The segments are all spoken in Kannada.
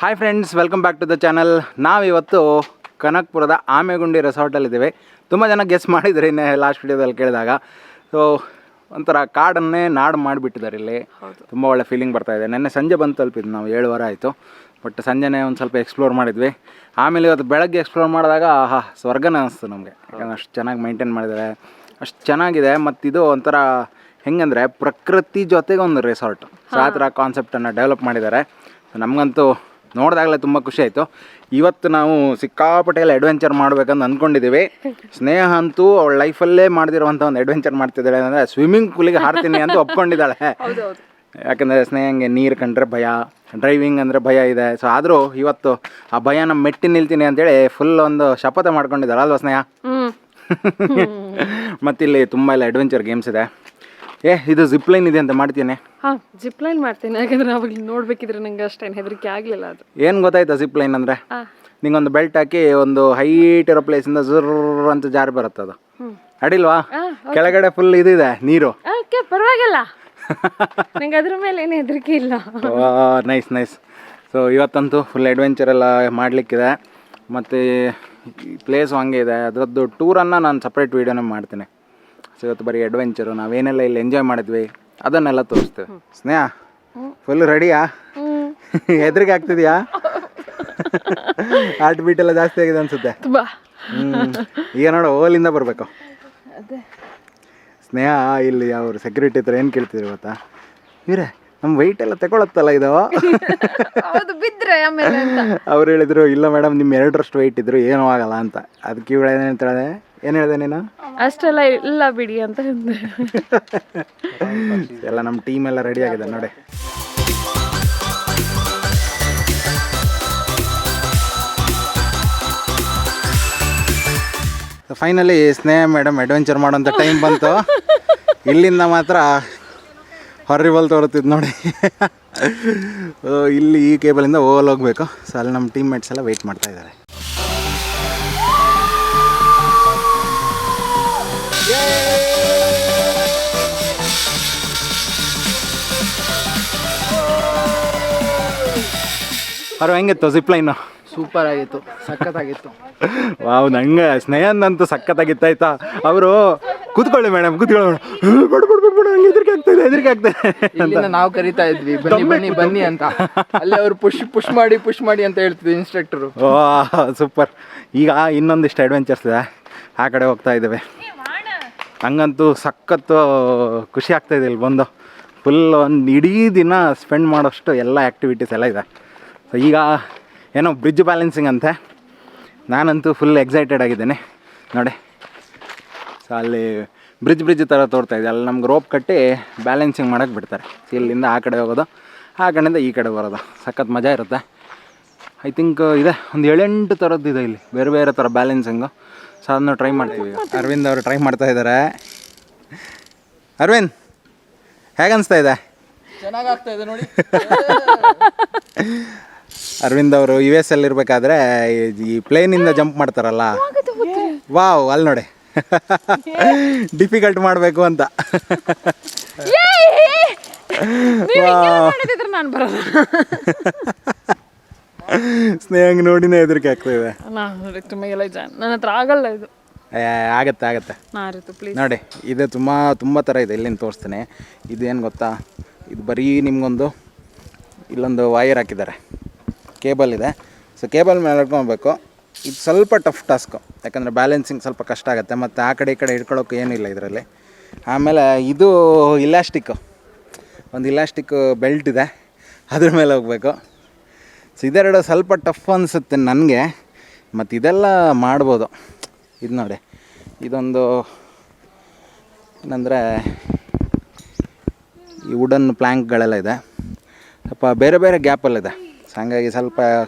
Hi friends, welcome back to the channel. ನಾವಿವತ್ತು ಕನಕ್ಪುರದ ಆಮೆಗುಂಡಿ ರೆಸಾರ್ಟಲ್ಲಿದ್ದೀವಿ. ತುಂಬ ಜನ ಗೆಸ್ ಮಾಡಿದ್ರಿ ಲಾಸ್ಟ್ ವಿಡಿಯೋದಲ್ಲಿ ಕೇಳಿದಾಗ. ಸೊ ಒಂಥರ ಕಾಡನ್ನೇ ನಾಡು ಮಾಡಿಬಿಟ್ಟಿದ್ದಾರೆ ಇಲ್ಲಿ. ತುಂಬ ಒಳ್ಳೆ ಫೀಲಿಂಗ್ ಬರ್ತಾಯಿದೆ. ನೆನ್ನೆ ಸಂಜೆ ಬಂದು ತಲುಪಿದ್ವಿ, ನಾವು 7 ವಾರ ಆಯಿತು. ಬಟ್ ಸಂಜೆನೇ ಒಂದು ಸ್ವಲ್ಪ ಎಕ್ಸ್ಪ್ಲೋರ್ ಮಾಡಿದ್ವಿ. ಆಮೇಲೆ ಇವತ್ತು ಬೆಳಗ್ಗೆ ಎಕ್ಸ್ಪ್ಲೋರ್ ಮಾಡಿದಾಗ ಸ್ವರ್ಗನೇ ಅನಿಸ್ತು ನಮಗೆ. ಯಾಕಂದ್ರೆ ಅಷ್ಟು ಚೆನ್ನಾಗಿ ಮೈಂಟೈನ್ ಮಾಡಿದ್ದಾರೆ, ಅಷ್ಟು ಚೆನ್ನಾಗಿದೆ. ಮತ್ತು ಇದು ಒಂಥರ ಹೆಂಗಂದರೆ ಪ್ರಕೃತಿ ಜೊತೆಗೆ ಒಂದು ರೆಸಾರ್ಟ್, ಸೊ ಆ ಥರ ಕಾನ್ಸೆಪ್ಟನ್ನು ಡೆವಲಪ್ ಮಾಡಿದ್ದಾರೆ. ನಮಗಂತೂ ನೋಡಿದಾಗಲೇ ತುಂಬ ಖುಷಿ ಆಯಿತು. ಇವತ್ತು ನಾವು ಸಿಕ್ಕಾಪಟ್ಟೆಲ್ಲ ಅಡ್ವೆಂಚರ್ ಮಾಡ್ಬೇಕಂತ ಅಂದ್ಕೊಂಡಿದ್ದೀವಿ. ಸ್ನೇಹ ಅಂತೂ ಅವಳ ಲೈಫಲ್ಲೇ ಮಾಡ್ದಿರುವಂಥ ಒಂದು ಅಡ್ವೆಂಚರ್ ಮಾಡ್ತಿದ್ದಾಳೆ. ಅಂದರೆ ಸ್ವಿಮ್ಮಿಂಗ್ ಪೂಲಿಗೆ ಹಾರ್ತೀನಿ ಅಂತ ಒಪ್ಕೊಂಡಿದ್ದಾಳೆ. ಯಾಕಂದರೆ ಸ್ನೇಹಂಗೆ ನೀರು ಕಂಡ್ರೆ ಭಯ, ಡ್ರೈವಿಂಗ್ ಅಂದರೆ ಭಯ ಇದೆ. ಸೊ ಆದರೂ ಇವತ್ತು ಆ ಭಯನ ಮೆಟ್ಟಿ ನಿಲ್ತೀನಿ ಅಂತೇಳಿ ಫುಲ್ ಒಂದು ಶಪಥ ಮಾಡ್ಕೊಂಡಿದ್ದಾಳೆ ಅಲ್ವಾ ಸ್ನೇಹ? ಮತ್ತಿಲ್ಲಿ ತುಂಬ ಎಲ್ಲ ಅಡ್ವೆಂಚರ್ ಗೇಮ್ಸ್ ಇದೆ. ಇದು ಜಿಪ್ಲೈನ್ ಇದೆ ಅಂತ ಮಾಡ್ತೀನಿ. ಜಿಪ್ಲೈನ್ ಮಾಡ್ತೀನಿ, ಯಾಕಂದ್ರೆ ಅವಾಗ ನೋಡ್ಬೇಕಿದ್ರೆ ನಂಗೆ ಅಷ್ಟೇನು ಹೆದರಿಕೆ ಆಗಲಿಲ್ಲ. ಅದು ಏನು ಗೊತ್ತಾಯ್ತಾ ಜಿಪ್ಲೈನ್ ಅಂದರೆ? ನಿಂಗೊಂದು ಬೆಲ್ಟ್ ಹಾಕಿ ಒಂದು ಹೈಟ್ ಇರೋ ಪ್ಲೇಸಿಂದ ಜುರ್ರ್ ಅಂತ ಜಾರಿ ಬರುತ್ತೆ. ಅದು ಅಡಿಲ್ವಾ? ಕೆಳಗಡೆ ಫುಲ್ ಇದಿದೆ ನೀರು. ಪರವಾಗಿಲ್ಲ, ನಂಗೆ ಅದ್ರ ಮೇಲೆ ಏನು ಹೆದರಿಕೆ ಇಲ್ಲ. Nice nice. ಸೊ ಇವತ್ತಂತೂ ಫುಲ್ ಅಡ್ವೆಂಚರ್ ಎಲ್ಲ ಮಾಡಲಿಕ್ಕಿದೆ. ಮತ್ತು ಪ್ಲೇಸು ಹಂಗೆ ಇದೆ. ಅದರದ್ದು ಟೂರನ್ನು ನಾನು ಸಪ್ರೇಟ್ ವೀಡಿಯೋನೇ ಮಾಡ್ತೀನಿ. ಸೊ ಇವತ್ತು ಬರೀ ಅಡ್ವೆಂಚರು, ನಾವೇನೆಲ್ಲ ಇಲ್ಲಿ ಎಂಜಾಯ್ ಮಾಡಿದ್ವಿ ಅದನ್ನೆಲ್ಲ ತೋರಿಸ್ತೇವೆ. ಸ್ನೇಹ ಫುಲ್ ರೆಡಿಯಾ? ಹೆದರಿಕೆ ಆಗ್ತಿದ್ಯಾ? ಹಾರ್ಟ್ ಬೀಟ್ ಎಲ್ಲ ಜಾಸ್ತಿ ಆಗಿದೆ ಅನ್ಸುತ್ತೆ. ಈಗ ನೋಡು, ಓಲಿಂದ ಬರಬೇಕು. ಸ್ನೇಹ ಇಲ್ಲಿ ಅವರು ಸೆಕ್ಯೂರಿಟಿ ಹತ್ರ ಏನು ಕೇಳ್ತಿದ್ರು ಗೊತ್ತಾ? ಇವರೇ ನಮ್ಮ ವೆಯ್ಟ್ ಎಲ್ಲ ತಗೊಳತ್ತಲ್ಲ ಇದು. ಅವ್ರು ಹೇಳಿದ್ರು, ಇಲ್ಲ ಮೇಡಮ್ ನಿಮ್ಮ 2ರಷ್ಟು ವೆಯ್ಟ್ ಇದ್ರು ಏನೂ ಆಗಲ್ಲ ಅಂತ. ಅದಕ್ಕೆ ಇವಳು ಏನು ಹೇಳ್ತಾಳೆ? ಏನು ಹೇಳಿದೆ ನೀನು? ಅಷ್ಟೆಲ್ಲ ಇಲ್ಲ ಬಿಡಿ ಅಂತ ಎಲ್ಲ ನಮ್ಮ ಟೀಮ್ ಎಲ್ಲ ರೆಡಿ ಆಗಿದೆ ನೋಡಿ. ಫೈನಲಿ ಸ್ನೇಹ ಮೇಡಮ್ ಅಡ್ವೆಂಚರ್ ಮಾಡೋಂಥ ಟೈಮ್ ಬಂತು. ಇಲ್ಲಿಂದ ಮಾತ್ರ ಹಾರಿಬಲ್ ತೋರುತ್ತಿದ್ದು ನೋಡಿ. ಇಲ್ಲಿ ಈ ಕೇಬಲಿಂದ ಹೋಗಬೇಕು. ಸೊ ಅಲ್ಲಿ ನಮ್ಮ ಟೀಮ್ ಮೇಟ್ಸ್ ಎಲ್ಲ ವೆಯ್ಟ್ ಮಾಡ್ತಾ ಇದ್ದಾರೆ. ಅವ್ರು ಹೆಂಗಿತ್ತು ಜಿಪ್ಲೈನು? ಸೂಪರ್ ಆಗಿತ್ತು, ಸಖತ್ತಾಗಿತ್ತು. ವಾವ್, ನಂಗೆ ಸ್ನೇಹಂದಂತೂ ಸಖತ್ತಾಗಿತ್ತು. ಆಯ್ತಾ, ಅವರು ಕೂತ್ಕೊಳ್ಳಿ ಮೇಡಮ್, ಕೂತ್ಕೊಳ್ಳಿ ಮೇಡಮ್, ಹಂಗೆ ಹೆದರಿಕೆ ಆಗ್ತದೆ. ನಾವು ಕರಿತಾ ಇದ್ವಿ ಬನ್ನಿ ಬನ್ನಿ ಬನ್ನಿ ಅಂತ. ಅಲ್ಲಿ ಅವರು ಪುಷ್ ಮಾಡಿ ಅಂತ ಹೇಳ್ತಿದ್ವಿ ಇನ್ಸ್ಟ್ರಕ್ಟರು. ಸೂಪರ್. ಈಗ ಇನ್ನೊಂದಿಷ್ಟು ಅಡ್ವೆಂಚರ್ಸ್ ಇದೆ, ಆ ಕಡೆ ಹೋಗ್ತಾ ಇದ್ದೇವೆ. ಹಂಗಂತೂ ಸಖತ್ತು ಖುಷಿ ಆಗ್ತಾಯಿದೆ ಇಲ್ಲಿ ಬಂದು. ಫುಲ್ ಒಂದು ಇಡೀ ದಿನ ಸ್ಪೆಂಡ್ ಮಾಡೋಷ್ಟು ಎಲ್ಲ ಆ್ಯಕ್ಟಿವಿಟೀಸ್ ಎಲ್ಲ ಇದೆ. ಸೊ ಈಗ ಏನೋ ಬ್ರಿಡ್ಜ್ ಬ್ಯಾಲೆನ್ಸಿಂಗ್ ಅಂತೆ. ನಾನಂತೂ ಫುಲ್ ಎಕ್ಸೈಟೆಡ್ ಆಗಿದ್ದೇನೆ ನೋಡಿ. ಸೊ ಅಲ್ಲಿ ಬ್ರಿಡ್ಜ್ ಥರ ತೋರ್ತಾಯಿದೆ. ಅಲ್ಲಿ ನಮ್ಗೆ ರೋಪ್ ಕಟ್ಟಿ ಬ್ಯಾಲೆನ್ಸಿಂಗ್ ಮಾಡೋಕ್ಕೆ ಬಿಡ್ತಾರೆ. ಇಲ್ಲಿಂದ ಆ ಕಡೆ ಹೋಗೋದು, ಆ ಕಡೆಯಿಂದ ಈ ಕಡೆ ಬರೋದು. ಸಖತ್ ಮಜಾ ಇರುತ್ತೆ. ಐ ಥಿಂಕ್ ಇದೆ ಒಂದು 7-8 ಥರದ್ದು ಇದೆ ಇಲ್ಲಿ, ಬೇರೆ ಬೇರೆ ಥರ ಬ್ಯಾಲೆನ್ಸಿಂಗು. ಸೊ ಅದನ್ನು ಟ್ರೈ ಮಾಡ್ತೀವಿ. ಅರವಿಂದ್ ಅವರು ಟ್ರೈ ಮಾಡ್ತಾ ಇದ್ದಾರೆ. ಅರವಿಂದ್, ಹೇಗೆ ಅನಿಸ್ತಾ ಇದೆ? ಚೆನ್ನಾಗಾಗ್ತಾ ಇದೆ ನೋಡಿ. ಅರವಿಂದ್ ಅವರು US ಅಲ್ಲಿ ಇರಬೇಕಾದ್ರೆ ಈ ಪ್ಲೇನಿಂದ ಜಂಪ್ ಮಾಡ್ತಾರಲ್ಲ, ವಾವ್, ಅಲ್ಲಿ ನೋಡಿ ಡಿಫಿಕಲ್ಟ್ ಮಾಡಬೇಕು ಅಂತ. ಸ್ನೇಹಂಗೆ ನೋಡಿನೇ ಹೆದರಿಕೆ ಆಗ್ತಾಯಿದೆ. ನನ್ನ ಹತ್ರ ಆಗಲ್ಲ ಇದು. ಆಗತ್ತೆ ನೋಡಿ. ಇದು ತುಂಬ ಥರ ಇದೆ. ಇಲ್ಲಿಂದ ತೋರಿಸ್ತೀನಿ. ಇದು ಏನು ಗೊತ್ತಾ? ಇದು ಬರೀ ನಿಮಗೊಂದು ಇಲ್ಲೊಂದು ವೈರ್ ಹಾಕಿದ್ದಾರೆ, ಕೇಬಲ್ ಇದೆ. ಸೊ ಕೇಬಲ್ ಮೇಲೆ ಹಿಡ್ಕೊಬೇಕು. ಇದು ಸ್ವಲ್ಪ ಟಫ್ ಟಾಸ್ಕು, ಯಾಕಂದರೆ ಬ್ಯಾಲೆನ್ಸಿಂಗ್ ಸ್ವಲ್ಪ ಕಷ್ಟ ಆಗುತ್ತೆ. ಮತ್ತು ಆ ಕಡೆ ಈ ಕಡೆ ಹಿಡ್ಕೊಳ್ಳೋಕೆ ಏನಿಲ್ಲ ಇದರಲ್ಲಿ. ಆಮೇಲೆ ಇದು ಒಂದು ಇಲಾಸ್ಟಿಕ್ ಬೆಲ್ಟ್ ಇದೆ, ಅದ್ರ ಮೇಲೆ ಹೋಗಬೇಕು. ಸೊ ಇದೆರಡು ಸ್ವಲ್ಪ ಟಫ್ ಅನಿಸುತ್ತೆ ನನಗೆ. ಮತ್ತು ಇದೆಲ್ಲ ಮಾಡ್ಬೋದು. ಇದು ನೋಡಿ, ಇದೊಂದು ಏನಂದರೆ ಈ ವುಡನ್ ಪ್ಲ್ಯಾಂಕ್ಗಳೆಲ್ಲ ಇದೆ, ಸ್ವಲ್ಪ ಬೇರೆ ಬೇರೆ ಗ್ಯಾಪಲ್ಲಿದೆ. ಸೊ ಹಾಗಾಗಿ ಸ್ವಲ್ಪ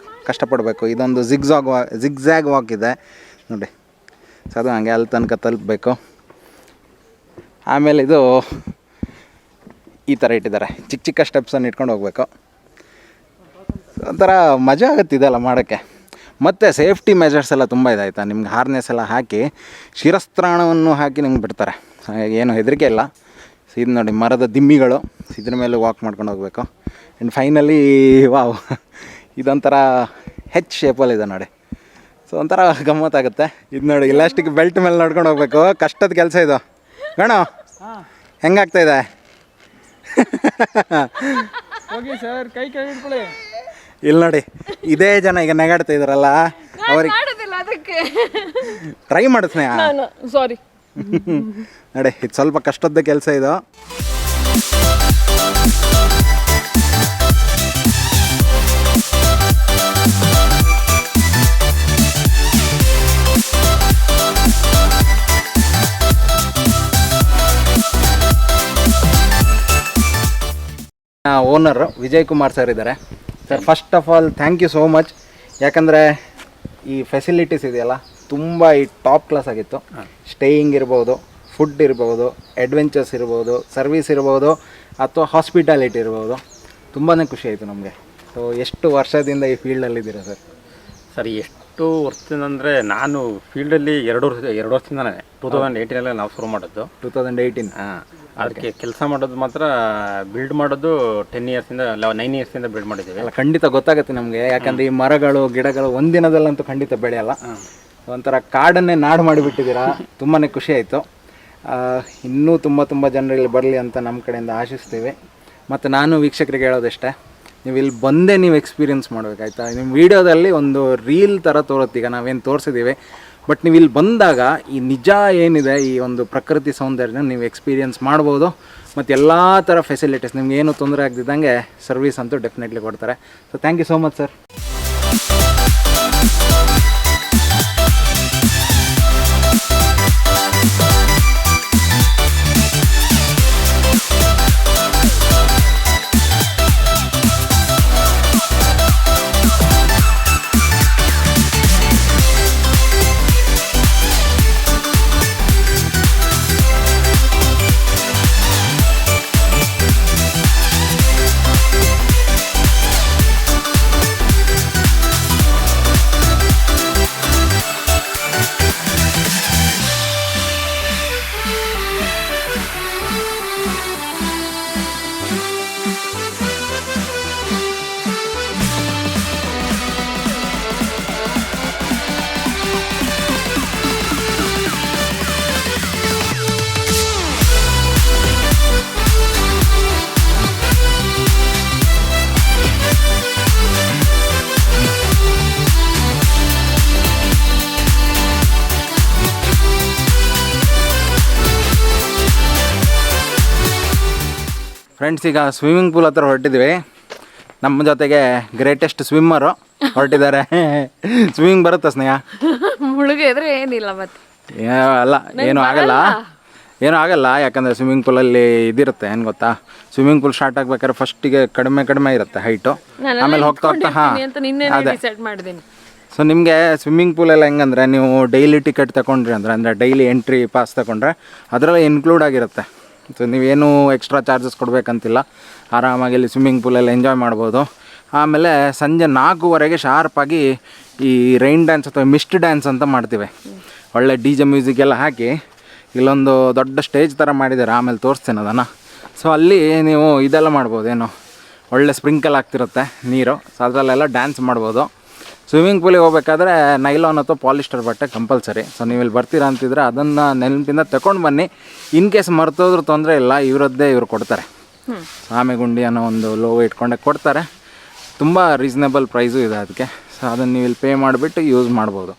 ಕಷ್ಟಪಡಬೇಕು. ಇದೊಂದು ಜಿಗ್ಜ್ಯಾಗ್ ವಾಕ್ ಇದೆ ನೋಡಿ. ಸೊ ಅದು ಹಂಗೆ ಅಲ್ಲಿ ತನಕ ತಲುಪಬೇಕು. ಆಮೇಲೆ ಇದು ಈ ಥರ ಇಟ್ಟಿದ್ದಾರೆ, ಚಿಕ್ಕ ಚಿಕ್ಕ ಸ್ಟೆಪ್ಸನ್ನು ಇಟ್ಕೊಂಡು ಹೋಗಬೇಕು. ಒಂಥರ ಮಜಾ ಆಗುತ್ತೆ ಇದೆಲ್ಲ ಮಾಡೋಕ್ಕೆ. ಮತ್ತು ಸೇಫ್ಟಿ ಮೆಜರ್ಸ್ ಎಲ್ಲ ತುಂಬ ಇದೆ ಆಯಿತಾ. ನಿಮ್ಗೆ ಹಾರ್ನೆಸ್ ಎಲ್ಲ ಹಾಕಿ ಶಿರಸ್ತ್ರಾಣವನ್ನು ಹಾಕಿ ನಿಮ್ಗೆ ಬಿಡ್ತಾರೆ. ಹಾಗಾಗಿ ಏನು ಹೆದರಿಕೆ ಇಲ್ಲ. ಸೊ ಇದು ನೋಡಿ, ಮರದ ದಿಮ್ಮಿಗಳು, ಇದ್ರ ಮೇಲೆ ವಾಕ್ ಮಾಡ್ಕೊಂಡು ಹೋಗಬೇಕು. ಆ್ಯಂಡ್ ಫೈನಲಿ ವಾವ್, ಇದೊಂಥರ ಹೆಚ್ ಶೇಪಲ್ಲಿದೆ ನೋಡಿ. ಸೊ ಒಂಥರ ಗಮ್ಮತ್ತಾಗುತ್ತೆ. ಇದು ನೋಡಿ ಇಲಾಸ್ಟಿಕ್ ಬೆಲ್ಟ್ ಮೇಲೆ ನೋಡ್ಕೊಂಡು ಹೋಗ್ಬೇಕು. ಕಷ್ಟದ ಕೆಲಸ ಇದು ಗಣ. ಹೆಂಗಾಗ್ತಾಯಿದೆ? ಹೋಗಿ ಸರ್, ಕೈ ಹಿಡ್ಕೊಳ್ಳಿ. ಇಲ್ಲಿ ನೋಡಿ, ಇದೇ ಜನ ಈಗ ನೆಗಾಡ್ತಾ ಇದಾರಲ್ಲ ಅವ್ರಿಗೆ ಅದಕ್ಕೆ ಟ್ರೈ ಮಾಡಿಸ್ನೇ. ಸಾರಿ ನೋಡಿ, ಇದು ಸ್ವಲ್ಪ ಕಷ್ಟದ ಕೆಲಸ ಇದು. ಓನರ್ ವಿಜಯ್ ಕುಮಾರ್ ಸರ್ ಇದ್ದಾರೆ. Sir, first of all thank you so much. ಯಾಕಂದರೆ ಈ ಫೆಸಿಲಿಟೀಸ್ ಇದೆಯಲ್ಲ ತುಂಬ ಈ ಟಾಪ್ ಕ್ಲಾಸ್ ಆಗಿತ್ತು. ಸ್ಟೇಯಿಂಗ್ ಇರ್ಬೋದು, ಫುಡ್ ಇರ್ಬೋದು, ಅಡ್ವೆಂಚರ್ಸ್ ಇರ್ಬೋದು, ಸರ್ವಿಸ್ ಇರ್ಬೋದು, ಅಥವಾ ಹಾಸ್ಪಿಟಾಲಿಟಿ ಇರ್ಬೋದು. ತುಂಬಾ ಖುಷಿ ಆಯಿತು ನಮಗೆ. ಸೊ ಎಷ್ಟು ವರ್ಷದಿಂದ ಈ ಫೀಲ್ಡಲ್ಲಿದ್ದೀರಾ ಸರ್? ಸರ್, ಎಷ್ಟು ವರ್ಷದಿಂದ ಅಂದರೆ ನಾನು ಫೀಲ್ಡಲ್ಲಿ ಎರಡು ವರ್ಷದಿಂದನೇ 2018 ನಾವು ಶುರು ಮಾಡೋದು. 2018. ಅದಕ್ಕೆ ಕೆಲಸ ಮಾಡೋದು ಮಾತ್ರ ಬಿಲ್ಡ್ ಮಾಡೋದು 10 ಇಯರ್ಸಿಂದ 9 ಇಯರ್ಸಿಂದ ಬಿಲ್ಡ್ ಮಾಡಿದ್ದೀವಿ. ಅಲ್ಲ, ಖಂಡಿತ ಗೊತ್ತಾಗುತ್ತೆ ನಮಗೆ. ಯಾಕಂದರೆ ಈ ಮರಗಳು ಗಿಡಗಳು ಒಂದಿನದಲ್ಲಂತೂ ಖಂಡಿತ ಬೆಳೆಯಲ್ಲ. ಒಂಥರ ಕಾಡನ್ನೇ ನಾಡು ಮಾಡಿಬಿಟ್ಟಿದ್ದೀರಾ. ತುಂಬಾ ಖುಷಿ ಆಯಿತು. ಇನ್ನೂ ತುಂಬ ಜನರು ಇಲ್ಲಿ ಬರಲಿ ಅಂತ ನಮ್ಮ ಕಡೆಯಿಂದ ಆಶಿಸ್ತೀವಿ. ಮತ್ತು ನಾನು ವೀಕ್ಷಕರಿಗೆ ಹೇಳೋದಷ್ಟೇ, ನೀವು ಇಲ್ಲಿ ಬಂದೇ ನೀವು ಎಕ್ಸ್ಪೀರಿಯೆನ್ಸ್ ಮಾಡಬೇಕಾಯ್ತಾ. ನಿಮ್ಮ ವೀಡಿಯೋದಲ್ಲಿ ಒಂದು ರೀಲ್ ಥರ ತೋರುತ್ತೆ, ಈಗ ನಾವೇನು ತೋರಿಸಿದ್ದೀವಿ. ಬಟ್ ನೀವು ಇಲ್ಲಿ ಬಂದಾಗ ಈ ನಿಜ ಏನಿದೆ, ಈ ಒಂದು ಪ್ರಕೃತಿ ಸೌಂದರ್ಯನ ನೀವು ಎಕ್ಸ್ಪೀರಿಯೆನ್ಸ್ ಮಾಡ್ಬೋದು. ಮತ್ತು ಎಲ್ಲ ಥರ ಫೆಸಿಲಿಟೀಸ್ ನಿಮ್ಗೆ ಏನು ತೊಂದರೆ ಆಗದಿದ್ದಂಗೆ ಸರ್ವಿಸ್ ಅಂತೂ ಡೆಫಿನೆಟ್ಲಿ ಕೊಡ್ತಾರೆ. So thank you so much sir. Friends, ಈಗ ಸ್ವಿಮ್ಮಿಂಗ್ ಪೂಲ್ ಹತ್ರ ಹೊರಟಿದ್ವಿ. ನಮ್ಮ ಜೊತೆಗೆ ಗ್ರೇಟೆಸ್ಟ್ ಸ್ವಿಮ್ಮರು ಹೊರಟಿದ್ದಾರೆ. ಸ್ವಿಮ್ಮಿಂಗ್ ಬರುತ್ತಾ ಸ್ನೇಹ? ಮುಳುಗಿದ್ರೆ ಏನಿಲ್ಲ ಮತ್ತೆ. ಅಲ್ಲ, ಏನೂ ಆಗಲ್ಲ. ಯಾಕಂದರೆ ಸ್ವಿಮ್ಮಿಂಗ್ ಪೂಲಲ್ಲಿ ಇದಿರುತ್ತೆ, ಏನು ಗೊತ್ತಾ, ಸ್ವಿಮ್ಮಿಂಗ್ ಪೂಲ್ ಸ್ಟಾರ್ಟ್ ಆಗ್ಬೇಕಾದ್ರೆ ಫಸ್ಟಿಗೆ ಕಡಿಮೆ ಇರುತ್ತೆ ಹೈಟು. ಆಮೇಲೆ ಹೋಗ್ತಾ ಅದೇ. ಸೊ ನಿಮಗೆ ಸ್ವಿಮ್ಮಿಂಗ್ ಪೂಲೆಲ್ಲ ಹೆಂಗಂದರೆ, ನೀವು ಡೈಲಿ ಟಿಕೆಟ್ ತಗೊಂಡ್ರಿ ಅಂದರೆ ಡೈಲಿ ಎಂಟ್ರಿ ಪಾಸ್ ತಗೊಂಡ್ರೆ ಅದರಲ್ಲೇ ಇನ್ಕ್ಲೂಡ್ ಆಗಿರುತ್ತೆ. ಸೊ ನೀವೇನು ಎಕ್ಸ್ಟ್ರಾ ಚಾರ್ಜಸ್ ಕೊಡಬೇಕಂತಿಲ್ಲ. ಆರಾಮಾಗಿ ಇಲ್ಲಿ ಸ್ವಿಮ್ಮಿಂಗ್ ಪೂಲಲ್ಲಿ ಎಂಜಾಯ್ ಮಾಡ್ಬೋದು. ಆಮೇಲೆ ಸಂಜೆ 4:15 ಶಾರ್ಪಾಗಿ ಈ ರೈನ್ ಡ್ಯಾನ್ಸ್ ಅಥವಾ ಮಿಸ್ಟ್ ಡ್ಯಾನ್ಸ್ ಅಂತ ಮಾಡ್ತೀವಿ. ಒಳ್ಳೆ DJ ಮ್ಯೂಸಿಕ್ ಎಲ್ಲ ಹಾಕಿ ಇಲ್ಲೊಂದು ದೊಡ್ಡ ಸ್ಟೇಜ್ ಥರ ಮಾಡಿದ್ದಾರೆ. ಆಮೇಲೆ ತೋರಿಸ್ತೇನೆ ಅದನ್ನು. ಸೊ ಅಲ್ಲಿ ನೀವು ಇದೆಲ್ಲ ಮಾಡ್ಬೋದು, ಏನು ಒಳ್ಳೆ ಸ್ಪ್ರಿಂಕಲ್ ಆಗ್ತಿರುತ್ತೆ ನೀರು. ಸೊ ಅದರಲ್ಲೆಲ್ಲ ಡ್ಯಾನ್ಸ್ ಮಾಡ್ಬೋದು. ಸ್ವಿಮ್ಮಿಂಗ್ ಪೂಲಿಗೆ ಹೋಗ್ಬೇಕಾದ್ರೆ ನೈಲಾನ್ ಅಥವಾ ಪಾಲಿಸ್ಟರ್ ಬಟ್ಟೆ ಕಂಪಲ್ಸರಿ. ಸೊ ನೀವು ಇಲ್ಲಿ ಬರ್ತೀರಾ ಅಂತಿದ್ರೆ ಅದನ್ನು ನೆನಪಿಂದ ತಗೊಂಡು ಬನ್ನಿ. ಇನ್ ಕೇಸ್ ಮರ್ತೋದ್ರೂ ತೊಂದರೆ ಇಲ್ಲ, ಇವರು ಕೊಡ್ತಾರೆ. ಆಮೆಗುಂಡಿ ಅನ್ನೋ ಒಂದು ಲೋಗೋ ಇಟ್ಕೊಂಡೆ ಕೊಡ್ತಾರೆ. ತುಂಬ ರೀಸನೇಬಲ್ ಪ್ರೈಸು ಇದೆ ಅದಕ್ಕೆ. ಸೊ ಅದನ್ನು ನೀವು ಇಲ್ಲಿ ಪೇ ಮಾಡಿಬಿಟ್ಟು ಯೂಸ್ ಮಾಡ್ಬೋದು.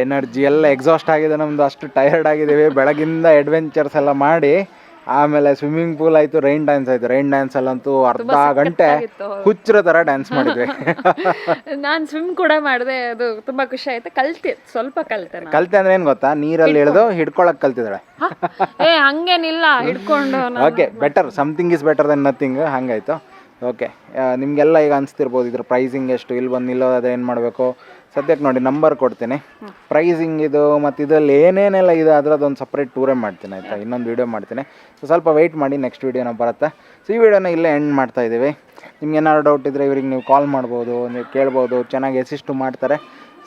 ಎನರ್ಜಿ ಎಲ್ಲ ಎಕ್ಸಾಸ್ಟ್ ಆಗಿದೆ ನಮ್ಮದು. ಅಷ್ಟು ಟಯರ್ಡ್ ಆಗಿದ್ದೀವಿ. ಬೆಳಗಿಂದ ಅಡ್ವೆಂಚರ್ಸ್ ಎಲ್ಲ ಮಾಡಿ ಆಮೇಲೆ ಸ್ವಿಮ್ಮಿಂಗ್ ಪೂಲ್ ಆಯಿತು, ರೈನ್ ಡ್ಯಾನ್ಸ್ ಆಯಿತು. ರೈನ್ ಡ್ಯಾನ್ಸಲ್ಲಂತೂ ಅರ್ಧ ಗಂಟೆ ಹುಚ್ಚರ ಥರ ಡ್ಯಾನ್ಸ್ ಮಾಡಿದ್ವಿ. ನಾನು ಸ್ವಿಮ್ ಕೂಡ ಮಾಡಿದೆ. ಅದು ತುಂಬ ಖುಷಿ ಆಯಿತು. ಸ್ವಲ್ಪ ಕಲಿತೆ ಅಂದರೆ ಏನು ಗೊತ್ತಾ, ನೀರಲ್ಲಿ ಇಳಿದು ಹಿಡ್ಕೊಳಕ್ಕೆ ಕಲ್ತಿದ್ದಾಳೆ. ಹಂಗೇನಿಲ್ಲ, ಹಿಡ್ಕೊಂಡು. Okay, better, something is better than nothing. ಹಂಗಾಯಿತು. ಓಕೆ, ನಿಮಗೆಲ್ಲ ಈಗ ಅನಿಸ್ತಿರ್ಬೋದು ಇದ್ರ ಪ್ರೈಸಿಂಗ್ ಎಷ್ಟು, ಇಲ್ಲಿ ಬಂದು ನಿಲ್ಲೋದು ಏನು ಮಾಡಬೇಕು, ಸದ್ಯಕ್ಕೆ ನೋಡಿ ನಂಬರ್ ಕೊಡ್ತೀನಿ, ಪ್ರೈಸಿಂಗ್ ಇದು ಮತ್ತು ಇದರಲ್ಲಿ ಏನೇನೆಲ್ಲ ಇದೆ ಅದರದ್ದೊಂದು ಸಪ್ರೇಟ್ ಟೂರೇ ಮಾಡ್ತೀನಿ ಆಯಿತಾ, ಇನ್ನೊಂದು ವೀಡಿಯೋ ಮಾಡ್ತೀನಿ. ಸೊ ಸ್ವಲ್ಪ ವೆಯ್ಟ್ ಮಾಡಿ, ನೆಕ್ಸ್ಟ್ ವೀಡಿಯೋನ ಬರುತ್ತೆ. ಸೊ ಈ ವಿಡಿಯೋನ ಇಲ್ಲೇ ಎಂಡ್ ಮಾಡ್ತಾ ಇದ್ದೀವಿ. ನಿಮ್ಗೆ ಏನಾದ್ರು ಡೌಟ್ ಇದ್ದರೆ ಇವ್ರಿಗೆ ನೀವು ಕಾಲ್ ಮಾಡ್ಬೋದು, ನೀವು ಕೇಳ್ಬೋದು, ಚೆನ್ನಾಗಿ ಅಸಿಸ್ಟು ಮಾಡ್ತಾರೆ.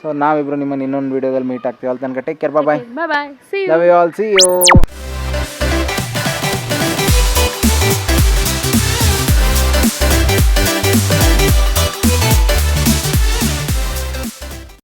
ಸೊ ನಾವಿಬ್ಬರು ನಿಮ್ಮನ್ನು ಇನ್ನೊಂದು ವೀಡಿಯೋದಲ್ಲಿ ಮೀಟ್ ಆಗ್ತೀವಿ. ಅಲ್ಲಿ ತನಕ take care, bye. Bye, see you. Love you all, see you.